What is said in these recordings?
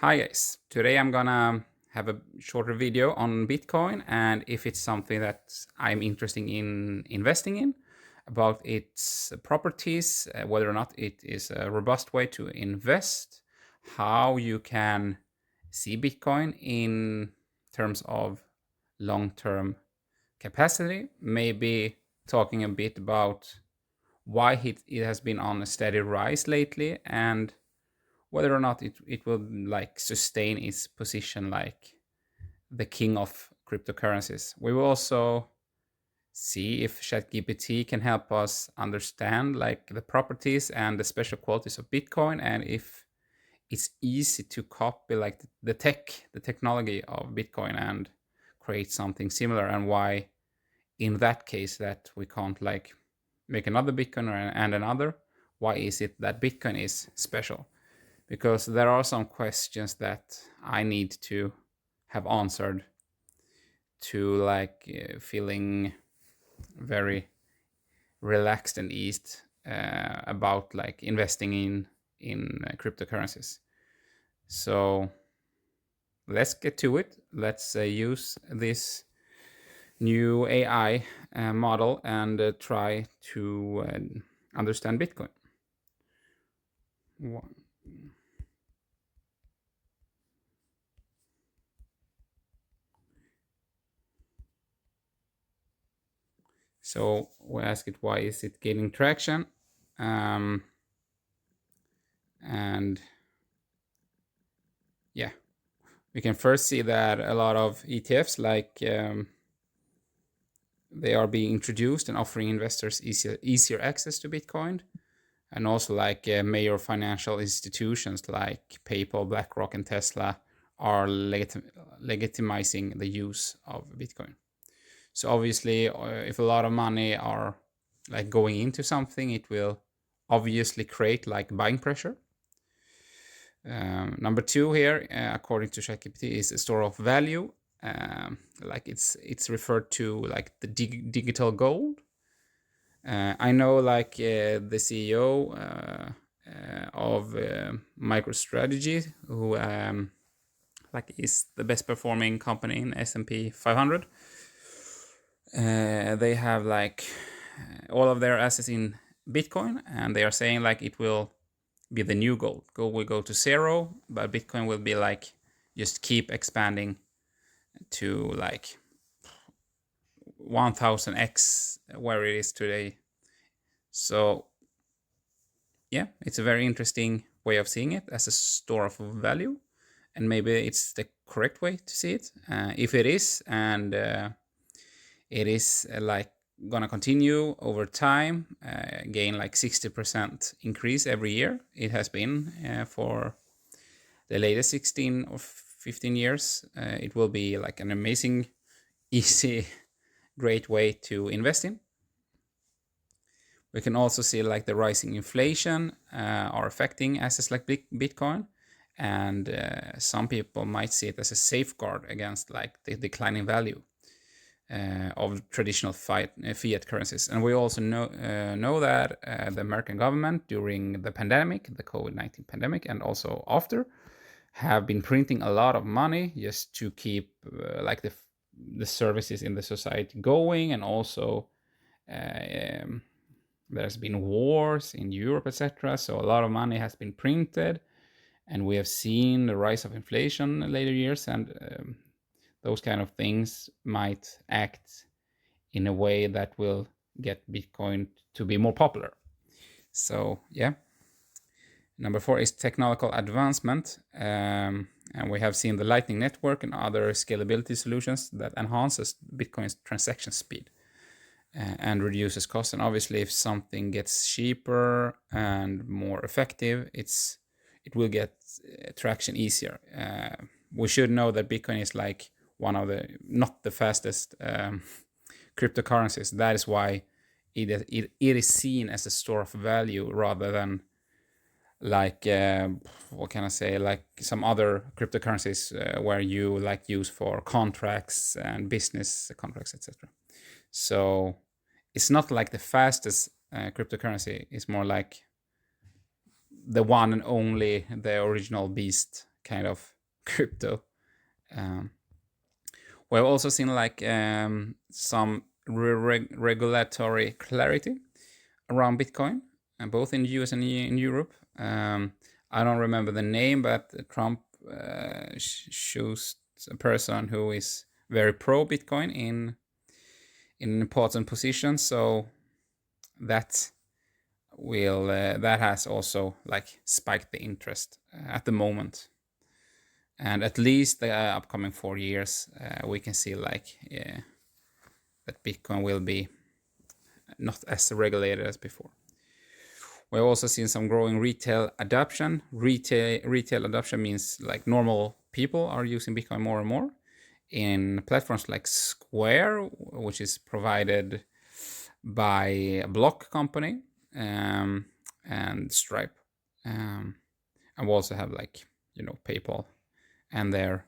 Hi guys, today I'm gonna have a shorter video on Bitcoin and if it's something that I'm interested in investing in, about its properties, whether or not it is a robust way to invest, how you can see Bitcoin in terms of long-term capacity, maybe talking a bit about why it has been on a steady rise lately and whether or not it will like sustain its position like the king of cryptocurrencies. We will also see if ChatGPT can help us understand like the properties and the special qualities of Bitcoin, and if it's easy to copy like the technology of Bitcoin and create something similar, and why in that case that we can't like make another Bitcoin and another. Why is it that Bitcoin is special? Because there are some questions that I need to have answered to feeling very relaxed and eased about like investing in cryptocurrencies. So let's get to it. Let's use this new AI model and try to understand Bitcoin. So we ask it why is it gaining traction, and yeah, we can first see that a lot of ETFs they are being introduced and offering investors easier access to Bitcoin, and also major financial institutions like PayPal, BlackRock, and Tesla are legitimizing the use of Bitcoin. So obviously, if a lot of money are like going into something, it will obviously create like buying pressure. Number two here, according to ChatGPT, is a store of value. Like it's referred to like the digital gold. I know the CEO of MicroStrategy, who like is the best performing company in S&P 500. They have all of their assets in Bitcoin, and they are saying like it will be the new gold. Gold will go to zero, but Bitcoin will be like just keep expanding to like 1000x where it is today. So yeah, it's a very interesting way of seeing it as a store of value, and maybe it's the correct way to see it. If it is, and it is gonna continue over time, gain like 60% increase every year. It has been for the latest 16 or 15 years. It will be like an amazing, easy, great way to invest in. We can also see like the rising inflation are affecting assets like Bitcoin, and some people might see it as a safeguard against like the declining value of traditional fiat currencies. And we also know that the American government during the pandemic, the COVID-19 pandemic, and also after, have been printing a lot of money just to keep the services in the society going, and also there's been wars in Europe, etc. So a lot of money has been printed, and we have seen the rise of inflation in later years, and those kind of things might act in a way that will get Bitcoin to be more popular. So yeah. Number four is technological advancement. And we have seen the Lightning Network and other scalability solutions that enhances Bitcoin's transaction speed and reduces cost. And obviously, if something gets cheaper and more effective, it will get traction easier. We should know that Bitcoin is like one of the not the fastest cryptocurrencies. That is why it is seen as a store of value rather than what can I say, like some other cryptocurrencies where you like use for contracts and business contracts, etc. So it's not like the fastest cryptocurrency. It's more like the one and only, the original beast kind of crypto. We've also seen like some regulatory clarity around Bitcoin, both in the US and in Europe. I don't remember the name, but Trump chose a person who is very pro Bitcoin in important positions. So that that has also like spiked the interest at the moment. And at least the upcoming 4 years, we can see like that Bitcoin will be not as regulated as before. We've also seen some growing retail adoption. Retail adoption means like normal people are using Bitcoin more and more in platforms like Square, which is provided by a block company, and Stripe. And we also have like, PayPal and their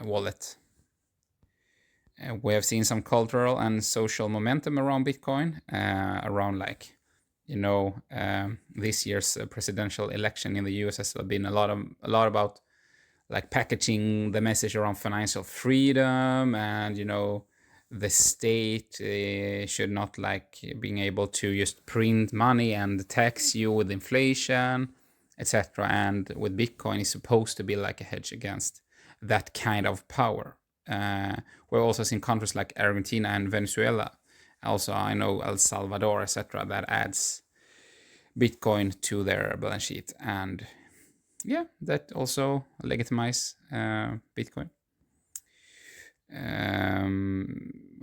wallet. We have seen some cultural and social momentum around Bitcoin, around like, this year's presidential election in the US has been a lot about like packaging the message around financial freedom, and the state should not like being able to just print money and tax you with inflation, etc. And with Bitcoin, is supposed to be like a hedge against that kind of power. We've also seen countries like Argentina and Venezuela, also I know El Salvador, etc., that adds Bitcoin to their balance sheet, and yeah, that also legitimize Bitcoin.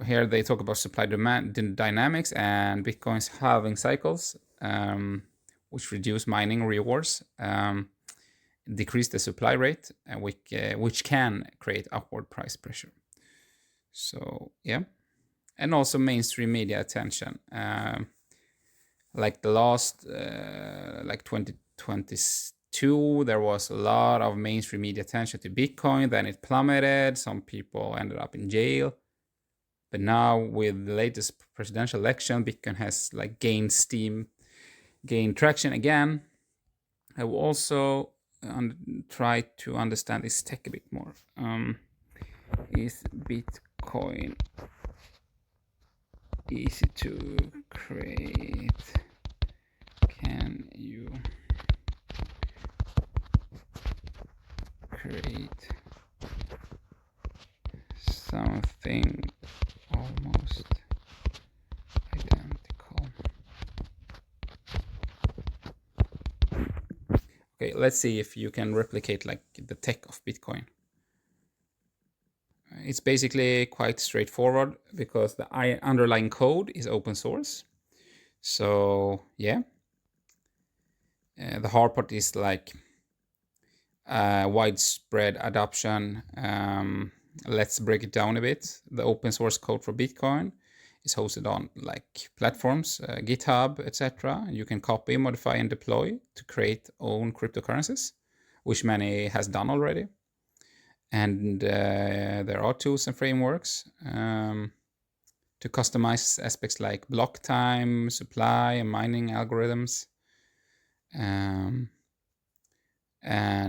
Here they talk about supply demand dynamics and Bitcoin's halving cycles, which reduce mining rewards, decrease the supply rate, which can create upward price pressure. So yeah, and also mainstream media attention. Like the last, like 2022, there was a lot of mainstream media attention to Bitcoin. Then it plummeted. Some people ended up in jail. But now with the latest presidential election, Bitcoin has like gained traction again. I will also try to understand this tech a bit more. Is Bitcoin easy to create? Can you create something almost identical? Okay, let's see if you can replicate like the tech of Bitcoin. It's basically quite straightforward because the underlying code is open source. So yeah, the hard part is like widespread adoption. Let's break it down a bit. The open source code for Bitcoin is hosted on like platforms, GitHub, etc. You can copy, modify, and deploy to create own cryptocurrencies, which many has done already. And there are tools and frameworks to customize aspects like block time, supply, and mining algorithms. And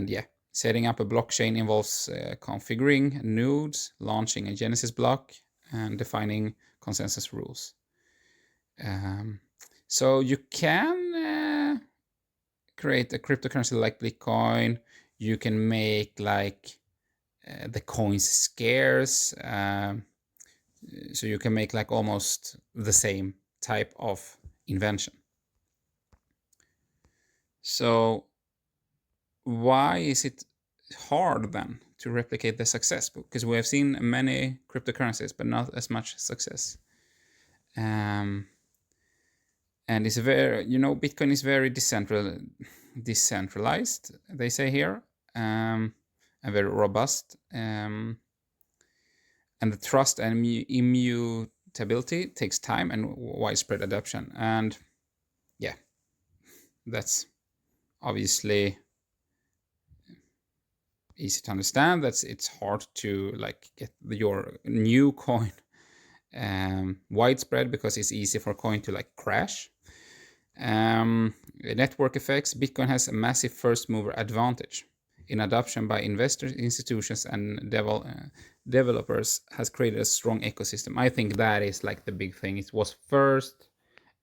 yeah, setting up a blockchain involves configuring nodes, launching a Genesis block, and defining consensus rules. So you can create a cryptocurrency like Bitcoin. You can make like the coins scarce. So you can make like almost the same type of invention. So why is it hard then to replicate the success? Because we have seen many cryptocurrencies, but not as much success. And it's very, Bitcoin is very decentralized, they say here, and very robust. And the trust and immutability takes time and widespread adoption. And yeah, that's obviously easy to understand. It's hard to like get your new coin widespread because it's easy for a coin to like crash. Network effects. Bitcoin has a massive first mover advantage. in adoption by investors, institutions, and developers has created a strong ecosystem. I think that is like the big thing. It was first.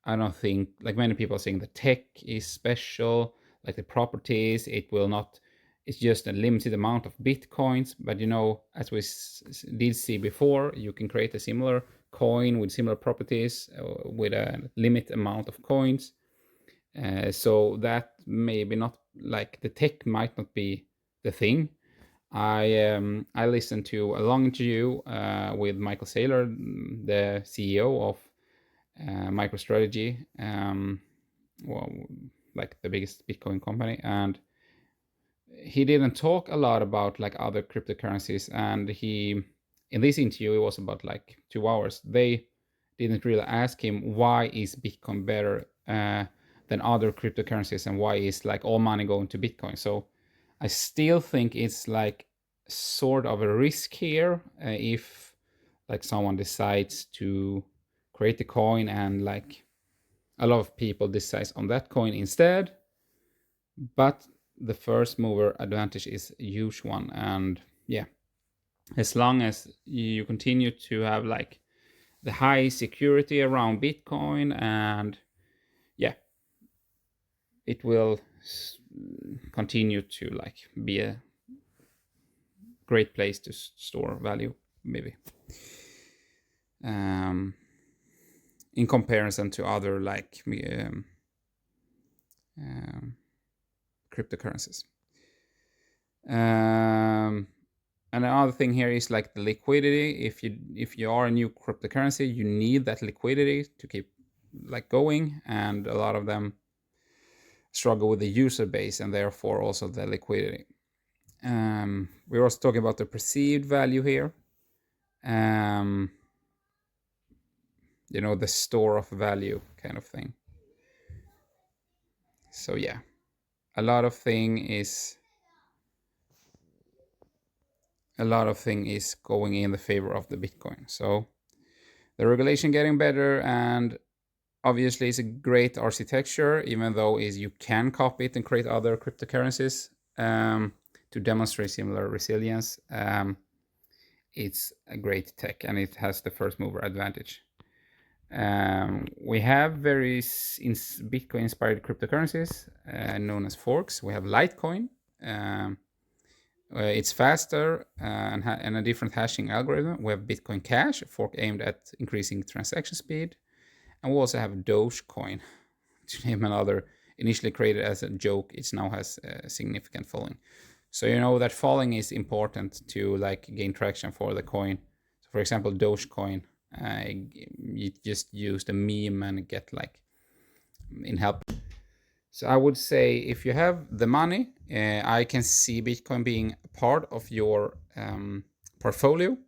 I don't think, like many people are saying, the tech is special, like the properties, it will not, it's just a limited amount of bitcoins. But as we did see before, you can create a similar coin with similar properties with a limit amount of coins. So that maybe not, like the tech might not be the thing. I listened to a long interview with Michael Saylor, the CEO of MicroStrategy, well, like the biggest Bitcoin company, and he didn't talk a lot about like other cryptocurrencies. And he, in this interview, it was about like 2 hours. They didn't really ask him why is Bitcoin better than other cryptocurrencies, and why is like all money going to Bitcoin. So I still think it's like sort of a risk here if like someone decides to create a coin and like a lot of people decide on that coin instead. But the first mover advantage is a huge one. And yeah, as long as you continue to have like the high security around Bitcoin, and yeah, it will continue to like be a great place to store value, maybe, in comparison to other like cryptocurrencies. And another thing here is like the liquidity. If you are a new cryptocurrency, you need that liquidity to keep like going, and a lot of them struggle with the user base and therefore also the liquidity. We're also talking about the perceived value here. The store of value kind of thing. So yeah, a lot of thing is going in the favor of the Bitcoin. So the regulation getting better, and obviously it's a great architecture, even though you can copy it and create other cryptocurrencies to demonstrate similar resilience. It's a great tech, and it has the first mover advantage. We have very Bitcoin inspired cryptocurrencies known as forks. We have Litecoin. It's faster and a different hashing algorithm. We have Bitcoin Cash, a fork aimed at increasing transaction speed. And we also have Dogecoin, to name another. Initially created as a joke, it now has a significant following. So that following is important to like gain traction for the coin. So for example, Dogecoin, you just use the meme and get like in help. So I would say if you have the money, I can see Bitcoin being a part of your portfolio.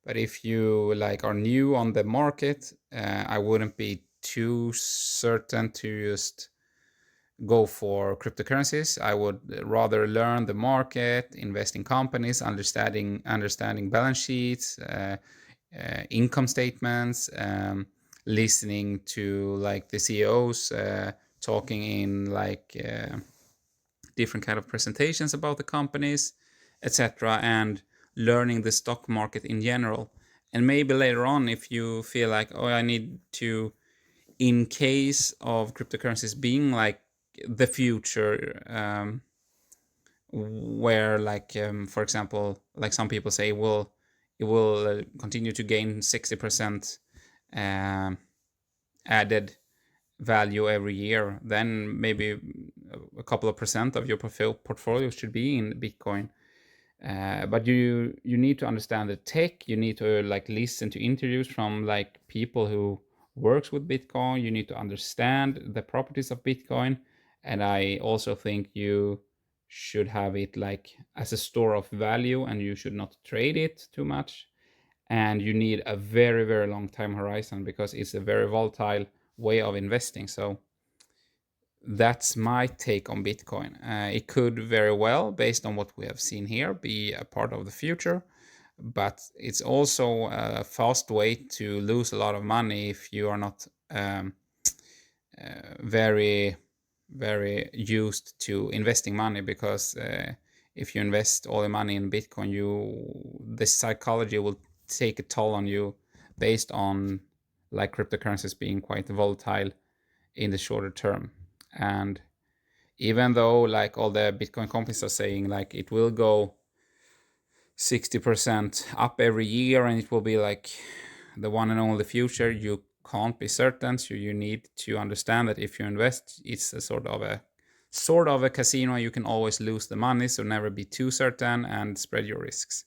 But if you like are new on the market, I wouldn't be too certain to just go for cryptocurrencies. I would rather learn the market, invest in companies, understanding balance sheets, income statements, listening to like the CEOs talking in like different kind of presentations about the companies, etc., and learning the stock market in general. And maybe later on, if you feel like, oh, I need to, in case of cryptocurrencies being like the future, where like for example, like some people say, well, it will continue to gain 60% added value every year, then maybe a couple of percent of your portfolio should be in Bitcoin. But you need to understand the tech. You need to like listen to interviews from like people who works with Bitcoin. You need to understand the properties of Bitcoin. And I also think you should have it like as a store of value, and you should not trade it too much. And you need a very, very long time horizon, because it's a very volatile way of investing. So that's my take on Bitcoin. It could very well, based on what we have seen here, be a part of the future. But it's also a fast way to lose a lot of money if you are not very, very used to investing money, because if you invest all your money in Bitcoin, the psychology will take a toll on you based on like cryptocurrencies being quite volatile in the shorter term. And even though like all the Bitcoin companies are saying like it will go 60% up every year and it will be like the one and only future, you can't be certain. So you need to understand that if you invest, it's a sort of a casino. You can always lose the money, so never be too certain and spread your risks.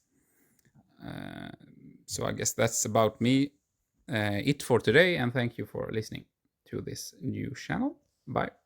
So I guess that's about me, it for today, and thank you for listening to this new channel. Bye.